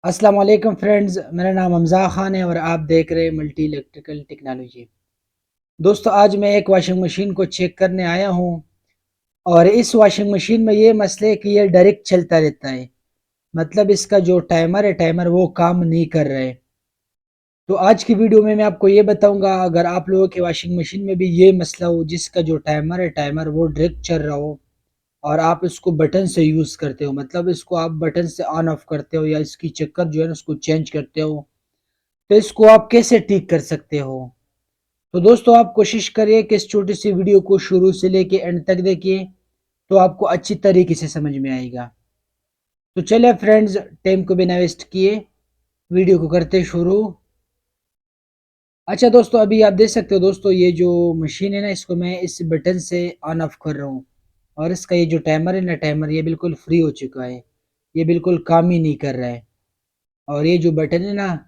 अस्सलाम वालेकुम फ्रेंड्स, मेरा नाम हमज़ा ख़ान है और आप देख रहे हैं मल्टी इलेक्ट्रिकल टेक्नोलॉजी। दोस्तों, आज मैं एक वॉशिंग मशीन को चेक करने आया हूँ और इस वॉशिंग मशीन में ये मसला है कि ये डायरेक्ट चलता रहता है। मतलब इसका जो टाइमर वो काम नहीं कर रहा है। तो आज की वीडियो में मैं आपको ये बताऊंगा, अगर आप लोगों के वॉशिंग मशीन में भी ये मसला हो जिसका जो टाइमर वो डायरेक्ट चल रहा हो और आप इसको बटन से यूज़ करते हो, मतलब इसको आप बटन से ऑन ऑफ करते हो या इसकी चक्कर जो है ना उसको चेंज करते हो, तो इसको आप कैसे ठीक कर सकते हो। तो दोस्तों, आप कोशिश करिए कि इस छोटी सी वीडियो को शुरू से लेके एंड तक देखिए, तो आपको अच्छी तरीके से समझ में आएगा। तो चलिए फ्रेंड्स, टाइम को बिना वेस्ट किए वीडियो को करते शुरू। अच्छा दोस्तों, अभी आप देख सकते हो दोस्तों, ये जो मशीन है ना इसको मैं इस बटन से ऑन ऑफ कर रहा हूँ और इसका ये जो टाइमर है ना, टाइमर ये बिल्कुल फ्री हो चुका है। ये बिल्कुल काम ही नहीं कर रहा है। और ये जो बटन है ना,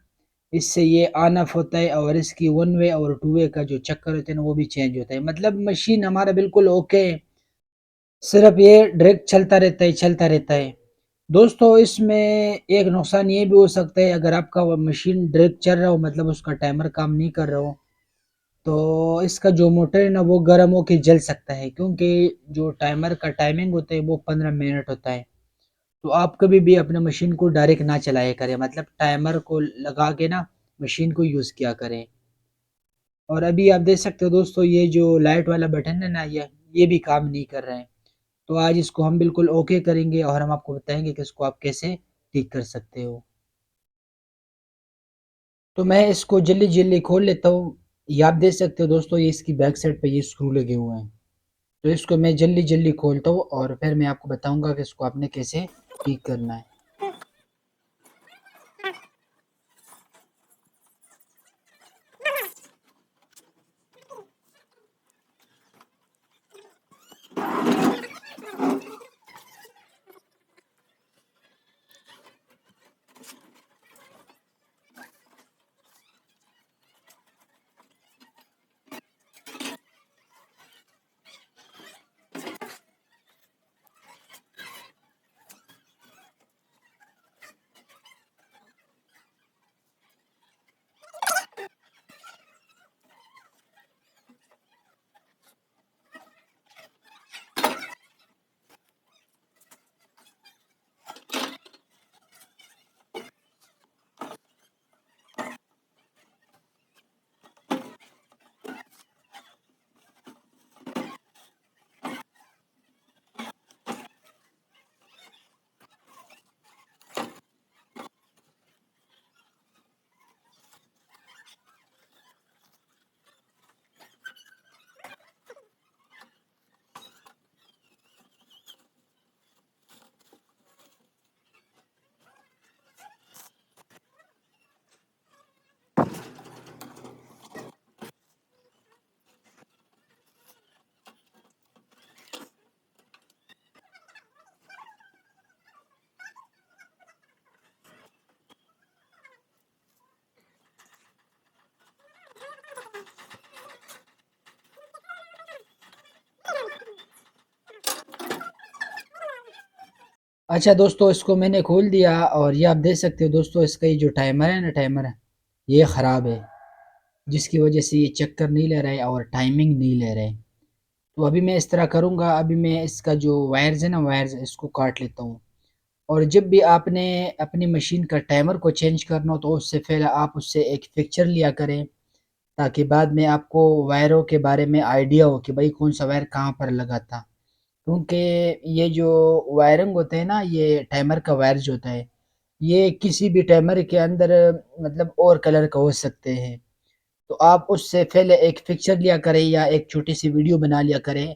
इससे ये ऑन ऑफ होता है और इसकी वन वे और टू वे का जो चक्कर होता है ना वो भी चेंज होता है। मतलब मशीन हमारा बिल्कुल ओके है, सिर्फ ये डायरेक्ट चलता रहता है। दोस्तों, इसमें एक नुकसान ये भी हो सकता है, अगर आपका वो मशीन डायरेक्ट चल रहा हो, मतलब उसका टाइमर काम नहीं कर रहा हो, तो इसका जो मोटर है ना वो गर्म होके जल सकता है, क्योंकि जो टाइमर का टाइमिंग होता है वो 15 मिनट होता है। तो आप कभी भी अपने मशीन को डायरेक्ट ना चलाया करें, मतलब टाइमर को लगा के ना मशीन को यूज़ किया करें। और अभी आप देख सकते हो दोस्तों, ये जो लाइट वाला बटन है ना, ये भी काम नहीं कर रहा है। तो आज इसको हम बिल्कुल ओके करेंगे और हम आपको बताएंगे कि इसको आप कैसे ठीक कर सकते हो। तो मैं इसको जल्दी जल्दी खोल लेता हूँ। ये आप देख सकते हो दोस्तों, ये इसकी बैक साइड पे ये स्क्रू लगे हुए हैं। तो इसको मैं जल्दी जल्दी खोलता हूँ और फिर मैं आपको बताऊंगा कि इसको आपने कैसे ठीक करना है। अच्छा दोस्तों, इसको मैंने खोल दिया और ये आप देख सकते हो दोस्तों, इसका ये जो टाइमर है ना, टाइमर ये ख़राब है, जिसकी वजह से ये चक्कर नहीं ले रहा है और टाइमिंग नहीं ले रहा है। तो अभी मैं इस तरह करूँगा, अभी मैं इसका जो वायर्स है ना, वायर्स इसको काट लेता हूँ। और जब भी आपने अपनी मशीन का टाइमर को चेंज करना हो, तो उससे पहले आप उससे एक पिक्चर लिया करें, ताकि बाद में आपको वायरों के बारे में आइडिया हो कि भाई कौन सा वायर कहाँ पर लगा था। क्योंकि ये जो वायरिंग होते हैं ना, ये टाइमर का वायर जो होता है, ये किसी भी टाइमर के अंदर मतलब और कलर का हो सकते हैं। तो आप उससे पहले एक पिक्चर लिया करें या एक छोटी सी वीडियो बना लिया करें,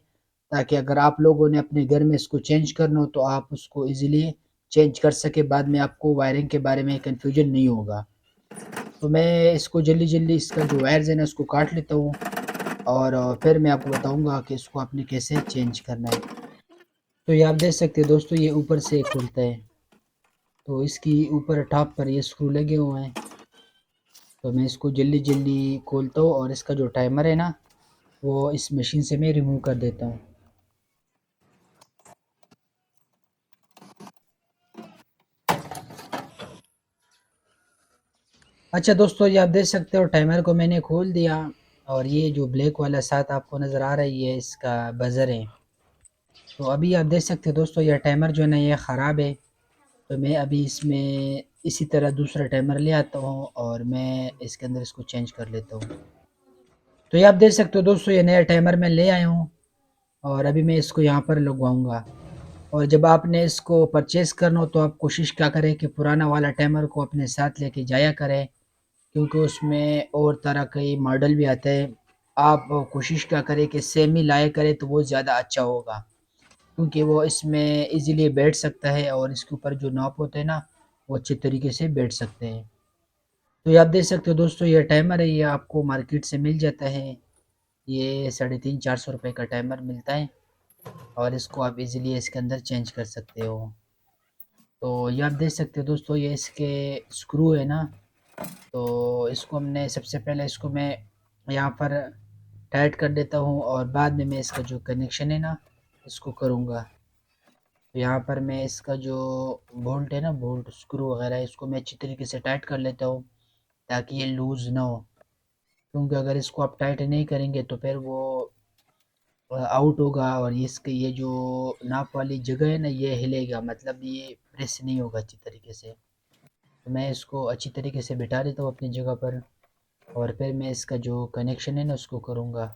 ताकि अगर आप लोगों ने अपने घर में इसको चेंज करना हो तो आप उसको इजीली चेंज कर सके, बाद में आपको वायरिंग के बारे में कंफ्यूजन नहीं होगा। तो मैं इसको जल्दी जल्दी इसका जो वायर्स है ना उसको काट लेता हूँ और फिर मैं आपको बताऊंगा कि इसको आपने कैसे चेंज करना है। तो ये आप देख सकते हैं दोस्तों, ये ऊपर से खुलता है, तो इसकी ऊपर टॉप पर ये स्क्रू लगे हुए हैं। तो मैं इसको जल्दी जल्दी खोलता हूँ और इसका जो टाइमर है ना वो इस मशीन से मैं रिमूव कर देता हूँ। अच्छा दोस्तों, ये आप देख सकते हो टाइमर को मैंने खोल दिया। और ये जो ब्लैक वाला साथ आपको नज़र आ रहा है, ये इसका बज़र है। तो अभी आप देख सकते हो दोस्तों, यह टाइमर जो है ना, ये ख़राब है। तो मैं अभी इसमें इसी तरह दूसरा टाइमर ले आता हूँ और मैं इसके अंदर इसको चेंज कर लेता हूँ। तो ये आप देख सकते हो दोस्तों, ये नया टाइमर मैं ले आया हूँ और अभी मैं इसको यहाँ पर लगवाऊँगा। और जब आपने इसको परचेज़ करना हो तो आप कोशिश क्या करें कि पुराना वाला टाइमर को अपने साथ लेके जाया करें, क्योंकि उसमें और तरह के मॉडल भी आते हैं। आप कोशिश क्या करें कि सेम ही लाया करें तो वो ज़्यादा अच्छा होगा, क्योंकि वो इसमें इजीली बैठ सकता है और इसके ऊपर जो नॉब होते हैं ना, वो अच्छे तरीके से बैठ सकते हैं। तो ये आप देख सकते हो दोस्तों, ये टाइमर है, ये आपको मार्केट से मिल जाता है। ये 350-400 रुपये का टाइमर मिलता है और इसको आप इजीली इसके अंदर चेंज कर सकते हो। तो ये आप देख सकते हो दोस्तों, ये इसके स्क्रू है ना। तो इसको हमने सबसे पहले इसको मैं यहाँ पर टाइट कर देता हूँ और बाद में मैं इसका जो कनेक्शन है ना, इसको करूँगा। तो यहाँ पर मैं इसका जो बोल्ट है ना, बोल्ट स्क्रू वगैरह, इसको मैं अच्छी तरीके से टाइट कर लेता हूँ ताकि ये लूज़ ना हो। क्योंकि अगर इसको आप टाइट नहीं करेंगे तो फिर वो आउट होगा और इसके ये जो नाप वाली जगह है ना, ये हिलेगा, मतलब ये प्रेस नहीं होगा अच्छी तरीके से। तो मैं इसको अच्छी तरीके से बिठा देता हूँ अपनी जगह पर और फिर मैं इसका जो कनेक्शन है ना, उसको करूँगा।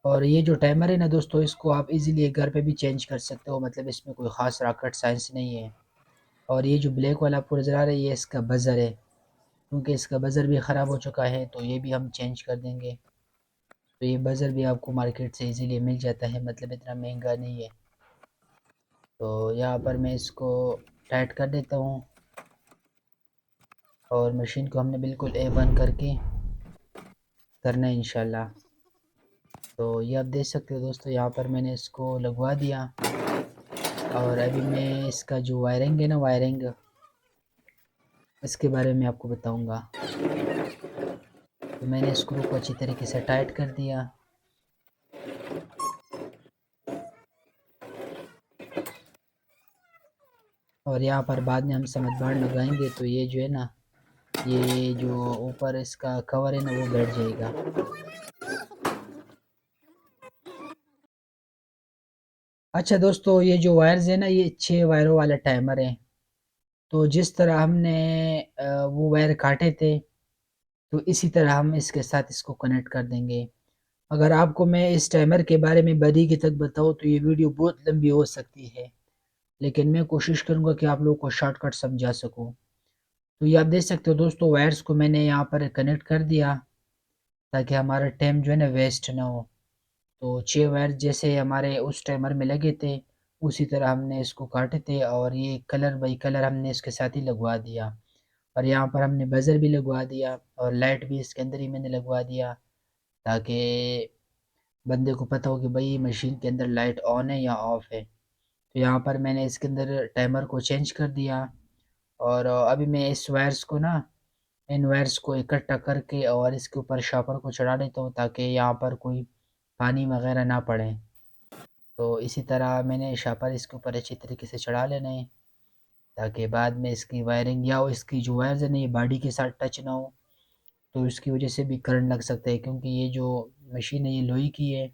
और ये जो टाइमर है ना दोस्तों, इसको आप इजीली घर पे भी चेंज कर सकते हो, मतलब इसमें कोई ख़ास रॉकेट साइंस नहीं है। और ये जो ब्लैक वाला आपको नज़र आ रहा है, ये इसका बज़र है, क्योंकि इसका बज़र भी ख़राब हो चुका है, तो ये भी हम चेंज कर देंगे। तो ये बज़र भी आपको मार्केट से इजीली मिल जाता है, मतलब इतना महंगा नहीं है। तो यहाँ पर मैं इसको टाइट कर देता हूँ और मशीन को हमने बिल्कुल ए बंद करके करना है इंशाल्लाह। तो ये आप देख सकते हो दोस्तों, यहाँ पर मैंने इसको लगवा दिया और अभी मैं इसका जो वायरिंग है ना, वायरिंग, इसके बारे में आपको बताऊंगा। तो मैंने स्क्रू को अच्छी तरीके से टाइट कर दिया और यहाँ पर बाद में हम समझ बार लगाएंगे तो ये जो है ना, ये जो ऊपर इसका कवर है ना, वो बैठ जाएगा। अच्छा दोस्तों, ये जो वायर्स है ना, ये 6 वायरों वाला टाइमर है। तो जिस तरह हमने वो वायर काटे थे, तो इसी तरह हम इसके साथ इसको कनेक्ट कर देंगे। अगर आपको मैं इस टाइमर के बारे में बारीकी तक बताऊँ तो ये वीडियो बहुत लंबी हो सकती है, लेकिन मैं कोशिश करूँगा कि आप लोगों को शॉर्टकट समझा सकूँ। तो ये आप देख सकते हो दोस्तों, वायर्स को मैंने यहाँ पर कनेक्ट कर दिया ताकि हमारा टाइम जो है ना वेस्ट ना हो। तो 6 वायर जैसे हमारे उस टाइमर में लगे थे, उसी तरह हमने इसको काटे थे और ये कलर बाई कलर हमने इसके साथ ही लगवा दिया। और यहाँ पर हमने बज़र भी लगवा दिया और लाइट भी इसके अंदर ही मैंने लगवा दिया, ताकि बंदे को पता हो कि भाई मशीन के अंदर लाइट ऑन है या ऑफ़ है। तो यहाँ पर मैंने इसके अंदर टाइमर को चेंज कर दिया और अभी मैं इस वायर्स को ना, इन वायर्स को इकट्ठा करके और इसके ऊपर शॉपर को चढ़ा देता हूँ ताकि यहाँ पर कोई पानी वगैरह ना पड़े। तो इसी तरह मैंने शॉपर इसके ऊपर अच्छी तरीके से चढ़ा लेना है ताकि बाद में इसकी वायरिंग या इसकी जो वायर्स है ना, ये बॉडी के साथ टच ना हो। तो इसकी वजह से भी करंट लग सकता है, क्योंकि ये जो मशीन है ये लोहे की है।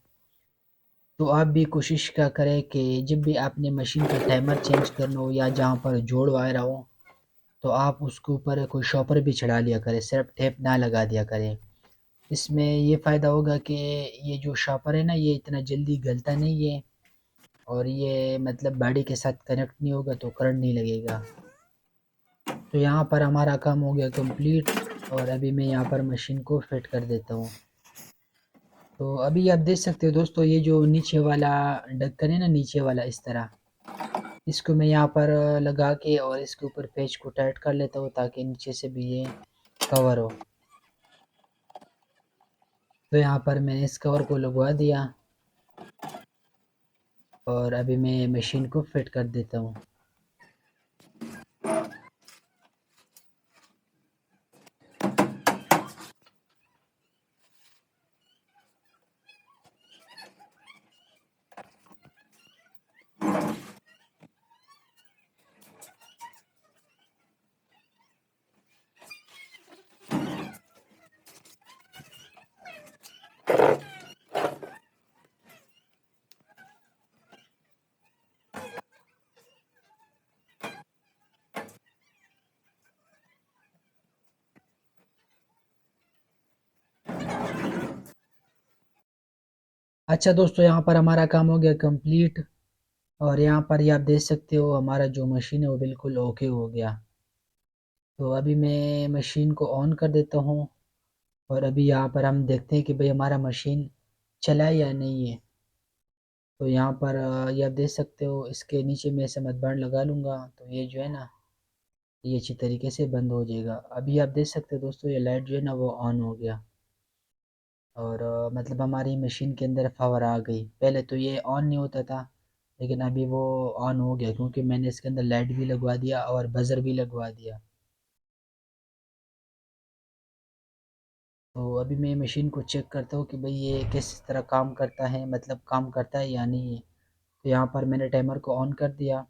तो आप भी कोशिश क्या करें कि जब भी आपने मशीन का टाइमर चेंज करना हो या जहाँ पर जोड़ वायर हो, तो आप उसके ऊपर कोई शॉपर भी चढ़ा लिया करें, सिर्फ टेप ना लगा दिया करें। इसमें ये फ़ायदा होगा कि ये जो शॉपर है ना, ये इतना जल्दी गलता नहीं है और ये मतलब बॉडी के साथ कनेक्ट नहीं होगा तो करंट नहीं लगेगा। तो यहाँ पर हमारा काम हो गया कंप्लीट और अभी मैं यहाँ पर मशीन को फिट कर देता हूँ। तो अभी आप देख सकते हो दोस्तों, ये जो नीचे वाला ढक्कन है ना, नीचे वाला इस तरह, इसको मैं यहाँ पर लगा के और इसके ऊपर पेच को टाइट कर लेता हूँ ताकि नीचे से भी ये कवर हो। तो यहाँ पर मैंने इस कवर को लगवा दिया और अभी मैं मशीन को फिट कर देता हूँ। अच्छा दोस्तों, यहाँ पर हमारा काम हो गया कंप्लीट। और यहाँ पर ये आप देख सकते हो हमारा जो मशीन है वो बिल्कुल ओके हो गया। तो अभी मैं मशीन को ऑन कर देता हूँ। और अभी यहाँ पर हम देखते हैं कि भाई हमारा मशीन चला है या नहीं है। तो यहाँ पर ये आप देख सकते हो, इसके नीचे मैं ऐसे मत बैंड लगा लूँगा तो ये जो है ना, ये अच्छी तरीके से बंद हो जाएगा। अभी आप देख सकते हो दोस्तों, ये लाइट जो है ना वो ऑन हो गया। और मतलब हमारी मशीन के अंदर पावर आ गई। पहले तो ये ऑन नहीं होता था, लेकिन अभी वो ऑन हो गया क्योंकि मैंने इसके अंदर लाइट भी लगवा दिया और बज़र भी लगवा दिया। तो अभी मैं मशीन को चेक करता हूँ कि भाई ये किस तरह काम करता है, मतलब काम करता है या नहीं है। तो यहाँ पर मैंने टाइमर को ऑन कर दिया।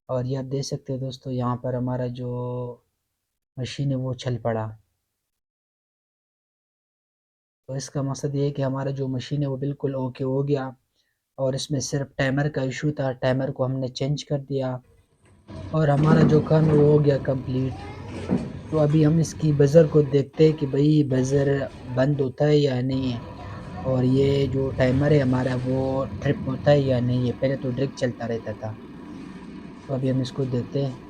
और ये आप देख सकते हो दोस्तों, यहाँ पर हमारा जो मशीन है वो चल पड़ा। तो इसका मकसद ये है कि हमारा जो मशीन है वो बिल्कुल ओके हो गया। और इसमें सिर्फ टाइमर का इशू था, टाइमर को हमने चेंज कर दिया और हमारा जो काम है वो हो गया कंप्लीट। तो अभी हम इसकी बज़र को देखते हैं कि भाई बज़र बंद होता है या नहीं है। और ये जो टाइमर है हमारा वो ट्रिप होता है या नहीं है। पहले तो ड्रिप चलता रहता था। तो अभी हम इसको देखते हैं।